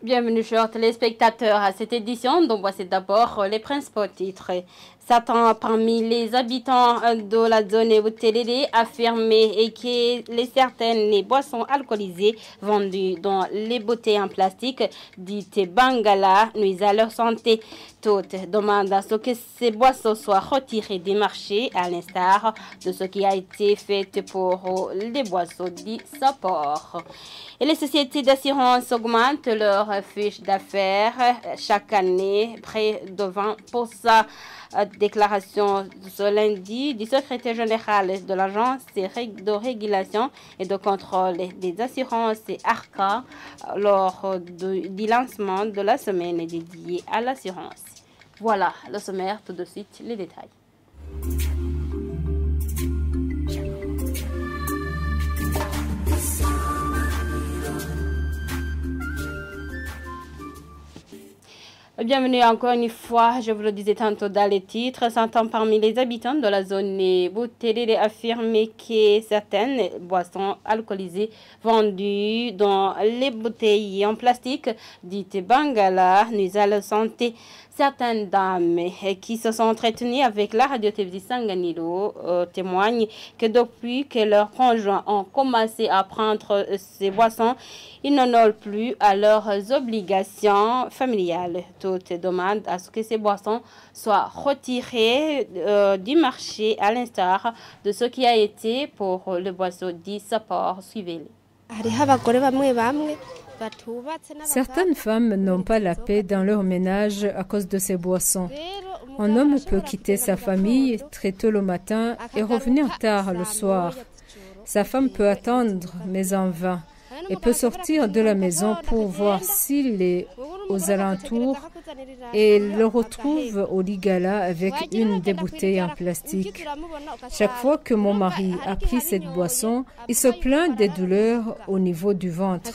Bienvenue chers téléspectateurs à cette édition dont voici d'abord les principaux titres. Certains parmi les habitants de la zone Boutelele affirmaient que certaines boissons alcoolisées vendues dans les bouteilles en plastique dites Bangala nuisent à leur santé. Toutes demandent à ce que ces boissons soient retirées du marché à l'instar de ce qui a été fait pour les boissons dites Sapor. Et les sociétés d'assurance augmentent leur fiche d'affaires chaque année, près de 20%. Déclaration ce lundi du secrétaire général de l'agence de régulation et de contrôle des assurances ARCA lors du lancement de la semaine dédiée à l'assurance. Voilà le sommaire, tout de suite les détails. Bienvenue encore une fois, je vous le disais tantôt dans les titres, certains parmi les habitants de la zone Boutelele affirment que certaines boissons alcoolisées vendues dans les bouteilles en plastique dites Bangala nuisent à la santé. Certaines dames qui se sont entretenues avec la radio-télévision Sanganilo témoignent que depuis que leurs conjoints ont commencé à prendre ces boissons, ils n'en ont plus à leurs obligations familiales. Toutes demandent à ce que ces boissons soient retirées du marché à l'instar de ce qui a été pour le boisson dit Sapor. Suivez-les. Certaines femmes n'ont pas la paix dans leur ménage à cause de ces boissons. Un homme peut quitter sa famille très tôt le matin et revenir tard le soir. Sa femme peut attendre, mais en vain, et peut sortir de la maison pour voir s'il est aux alentours et le retrouve au Ligala avec une des bouteilles en plastique. Chaque fois que mon mari a pris cette boisson, il se plaint des douleurs au niveau du ventre.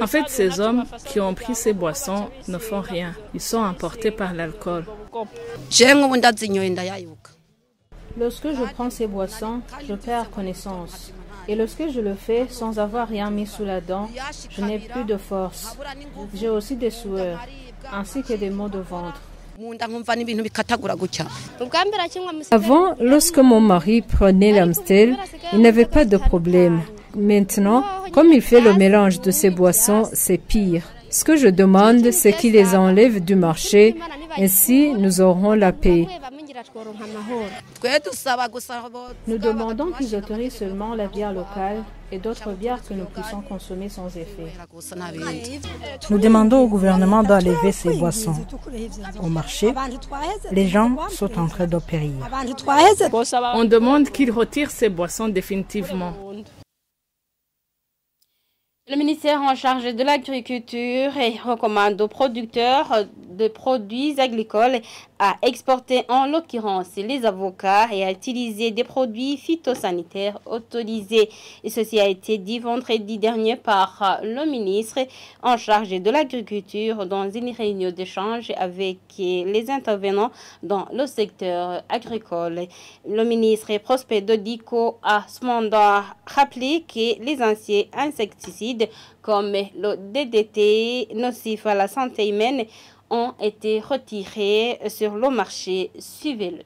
En fait, ces hommes qui ont pris ces boissons ne font rien. Ils sont emportés par l'alcool. Lorsque je prends ces boissons, je perds connaissance. Et lorsque je le fais sans avoir rien mis sous la dent, je n'ai plus de force. J'ai aussi des sueurs, ainsi que des maux de ventre. Avant, lorsque mon mari prenait l'Amstel, il n'avait pas de problème. Maintenant, comme il fait le mélange de ces boissons, c'est pire. Ce que je demande, c'est qu'il les enlève du marché, ainsi nous aurons la paix. Nous demandons qu'ils autorisent seulement la bière locale et d'autres bières que nous puissions consommer sans effet. Nous demandons au gouvernement d'enlever ces boissons. Au marché, les gens sont en train de périr. On demande qu'ils retirent ces boissons définitivement. Le ministère en charge de l'agriculture recommande aux producteurs de produits agricoles à exporter en l'occurrence les avocats et à utiliser des produits phytosanitaires autorisés. Et ceci a été dit vendredi dernier par le ministre en charge de l'agriculture dans une réunion d'échange avec les intervenants dans le secteur agricole. Le ministre Prosper Dodico a cependant rappelé que les anciens insecticides comme le DDT nocif à la santé humaine ont été retirés sur le marché. Suivez-le.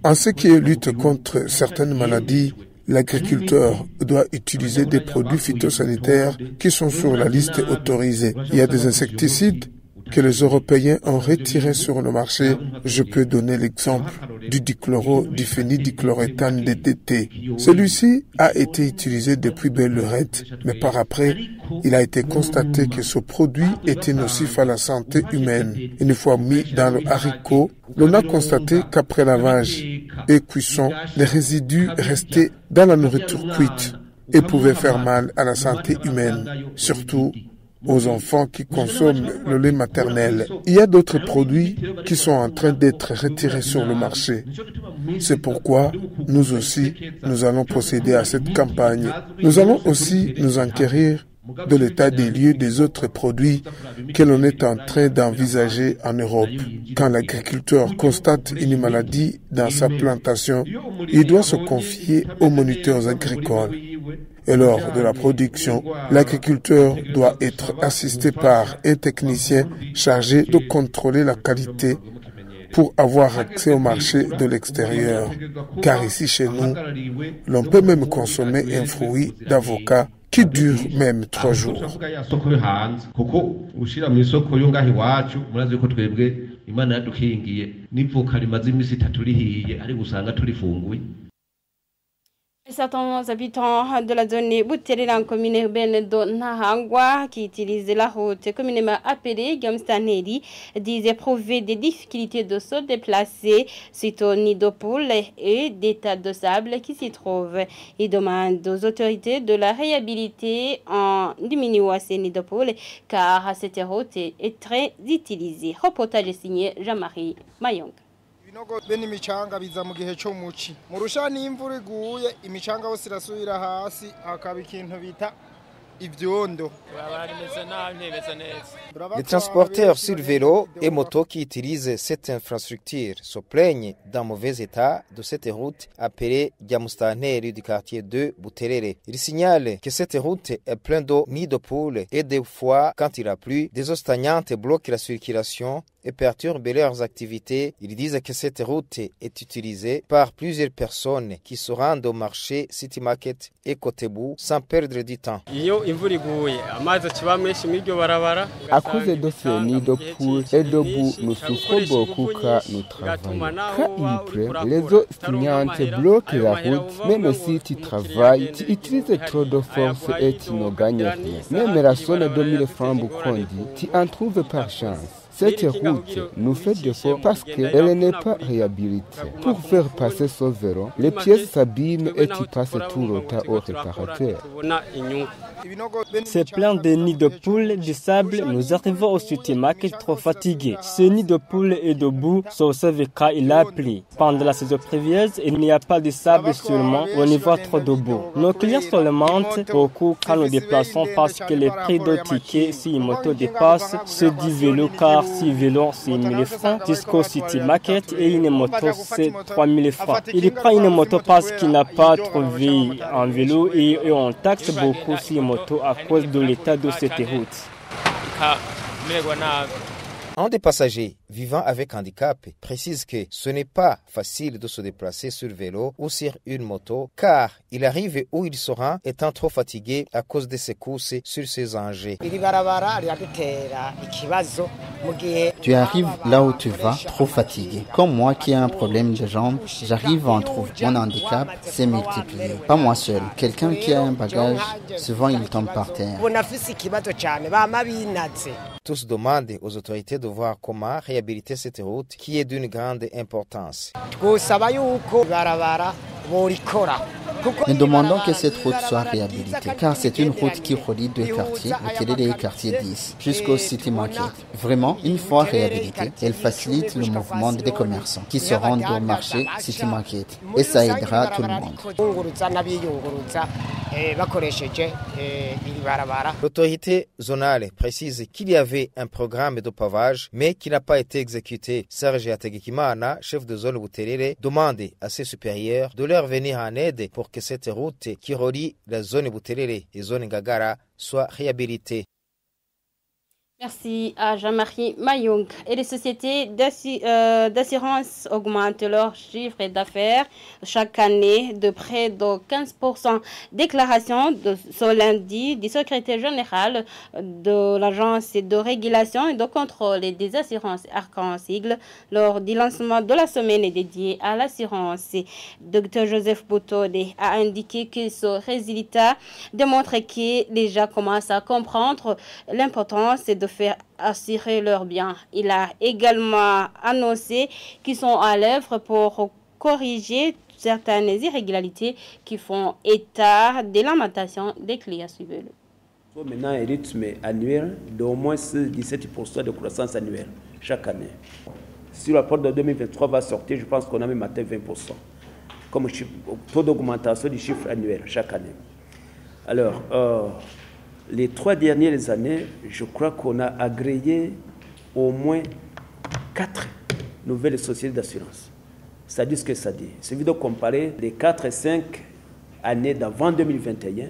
En ce qui est lutte contre certaines maladies, l'agriculteur doit utiliser des produits phytosanitaires qui sont sur la liste autorisée. Il y a des insecticides que les Européens ont retirés sur le marché. Je peux donner l'exemple du dichloro-diphénidichloroéthane DDT. Celui-ci a été utilisé depuis belle lurette, mais par après, il a été constaté que ce produit était nocif à la santé humaine. Une fois mis dans le haricot, l'on a constaté qu'après lavage et cuisson, les résidus restaient dans la nourriture cuite et pouvaient faire mal à la santé humaine, surtout aux enfants qui consomment le lait maternel. Il y a d'autres produits qui sont en train d'être retirés sur le marché. C'est pourquoi nous aussi, nous allons procéder à cette campagne. Nous allons aussi nous enquérir de l'état des lieux des autres produits que l'on est en train d'envisager en Europe. Quand l'agriculteur constate une maladie dans sa plantation, il doit se confier aux moniteurs agricoles. Et lors de la production, l'agriculteur doit être assisté par un technicien chargé de contrôler la qualité pour avoir accès au marché de l'extérieur. Car ici chez nous, l'on peut même consommer un fruit d'avocat qui dure même 3 jours. Certains habitants de la zone Buterere en commune urbaine de Nahangwa qui utilisent la route communément appelée Gamstaneri disent éprouver des difficultés de se déplacer suite au nid de poules et des tas de sable qui s'y trouvent. Ils demandent aux autorités de la réhabiliter en diminuant ces nids de poules car cette route est très utilisée. Reportage signé Jean-Marie Mayong. Bene imicanga biza mu gihe cyo muci murusha n'imvura iguye imicanga yose irasubira hasi hakaba ikintu bita ibyondo. Les transporteurs sur vélo et moto qui utilisent cette infrastructure se plaignent d'un mauvais état de cette route appelée Gamustaneri du quartier de Buterere. Ils signalent que cette route est pleine d'eau, nids de poules et des fois, quand il a plu, des eaux stagnantes bloquent la circulation et perturbent leurs activités. Ils disent que cette route est utilisée par plusieurs personnes qui se rendent au marché City Market et Kotebu sans perdre du temps. À cause de ce nid de poules et de boue, nous souffrons beaucoup car nous travaillons. Quand il pleut, les eaux stagnantes bloquent la route. Même si tu travailles, tu utilises trop de force et tu ne gagnes rien. Même la somme de 2000 francs Bukondi, tu en trouves par chance. Cette route nous fait défaut parce qu'elle n'est pas réhabilitée. Pour faire passer ce vélo, les pièces s'abîment et tu passes tout le temps au réparateur. C'est plein de nids de poules, de sable. Nous arrivons au City Market trop fatigués. Ce nid de poules et de boue sont sauvés quand il a plu. Pendant la saison pluvieuse, il n'y a pas de sable seulement, on y voit trop de boue. Nos clients se lamentent beaucoup quand nous déplaçons parce que les prix de tickets si une moto dépasse ceux du vélo car si vélo c'est 1000 francs jusqu'au City Market et une moto c'est 3000 francs. Il prend une moto parce qu'il n'a pas trouvé un vélo et on taxe beaucoup sur une moto à cause de l'état de cette route. Un des passagers vivant avec handicap précise que ce n'est pas facile de se déplacer sur vélo ou sur une moto car il arrive où il se rend étant trop fatigué à cause des secousses sur ses engins. Tu arrives là où tu vas trop fatigué. Comme moi qui ai un problème de jambes, j'arrive à en trouver. Mon handicap s'est multiplié. Pas moi seul. Quelqu'un qui a un bagage, souvent il tombe par terre. Tous demandent aux autorités de voir comment réhabiliter cette route qui est d'une grande importance. Nous demandons que cette route soit réhabilitée, car c'est une route qui relie deux quartiers, Buterere et quartier 10, jusqu'au City Market. Vraiment, une fois réhabilitée, elle facilite le mouvement des commerçants qui se rendent au marché City Market, et ça aidera tout le monde. L'autorité zonale précise qu'il y avait un programme de pavage, mais qui n'a pas été exécuté. Serge Hategekimana, chef de zone Buterere, demande à ses supérieurs de leur venir en aide pour que cette route qui relie la zone Buterere et zone Ngagara soit réhabilitée. Merci à Jean-Marie Mayong. Et les sociétés d'assurance augmentent leur chiffre d'affaires chaque année de près de 15%. Déclaration de ce lundi du secrétaire général de l'Agence de régulation et de contrôle des assurances Arc-en-Ciel lors du lancement de la semaine dédiée à l'assurance. Dr Joseph Boutode a indiqué que ce résultat démontre que les gens commencent à comprendre l'importance de faire assurer leurs biens. Il a également annoncé qu'ils sont à l'œuvre pour corriger certaines irrégularités qui font état de lamentation des clients suivants. Maintenant, un rythme annuel d'au moins 17% de croissance annuelle chaque année. Si le rapport de 2023 va sortir, je pense qu'on a même atteint 20% comme taux d'augmentation du chiffre annuel chaque année. Alors, Les 3 dernières années, je crois qu'on a agréé au moins 4 nouvelles sociétés d'assurance. Ça dit ce que ça dit. Il suffit de comparer les 4 et 5 années d'avant 2021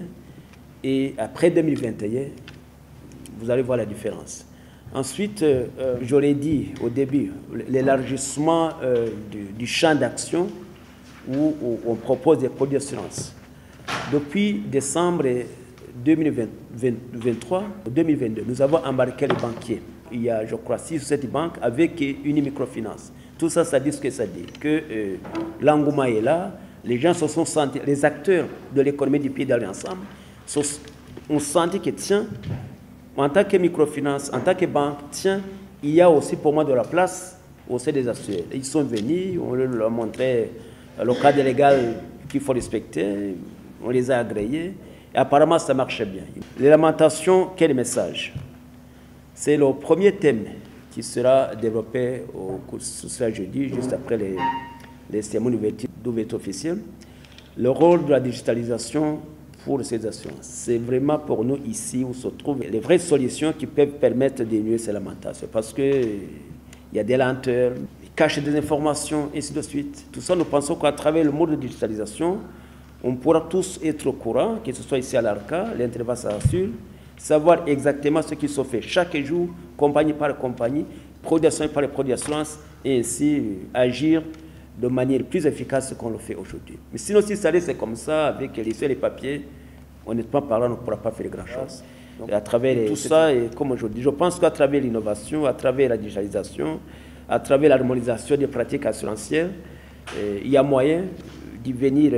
et après 2021, vous allez voir la différence. Ensuite, j'aurais dit au début, l'élargissement du champ d'action où on propose des produits d'assurance. Depuis décembre 2023, 2022, nous avons embarqué les banquiers. Il y a, je crois, 6 ou 7 banques avec une microfinance. Tout ça, ça dit ce que ça dit. Que l'engouement est là, les gens se sont sentis, les acteurs de l'économie du pays d'aller ensemble, ont senti que, tiens, en tant que microfinance, en tant que banque, tiens, il y a aussi pour moi de la place au sein des assurés. Ils sont venus, on leur a montré le cadre légal qu'il faut respecter, on les a agréés, et apparemment ça marchait bien. Les lamentations, quel message? C'est le premier thème qui sera développé ce soir jeudi, juste après les cérémonies d'ouverture officielle. Le rôle de la digitalisation pour ces assurances. C'est vraiment pour nous ici où se trouvent les vraies solutions qui peuvent permettre de diminuer ces lamentations. Parce qu'il y a des lenteurs, ils cachent des informations, et ainsi de suite. Tout ça, nous pensons qu'à travers le mode de digitalisation, on pourra tous être au courant, que ce soit ici à l'ARCA, l'Intervalle s'assure, savoir exactement ce qui se fait chaque jour, compagnie par compagnie, produit par produit d'assurance, et ainsi agir de manière plus efficace qu'on le fait aujourd'hui. Mais sinon, si ça reste comme ça, avec les feuilles et les papiers, honnêtement parlant, on ne pourra pas faire grand-chose. Et à travers tout ça, et comme je dis, je pense qu'à travers l'innovation, à travers la digitalisation, à travers l'harmonisation des pratiques assurantielles, il y a moyen d'y venir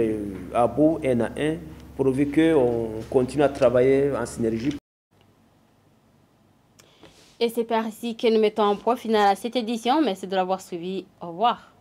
à bout, un à un, pourvu qu'on continue à travailler en synergie. Et c'est par ici que nous mettons un point final à cette édition. Merci de l'avoir suivi. Au revoir.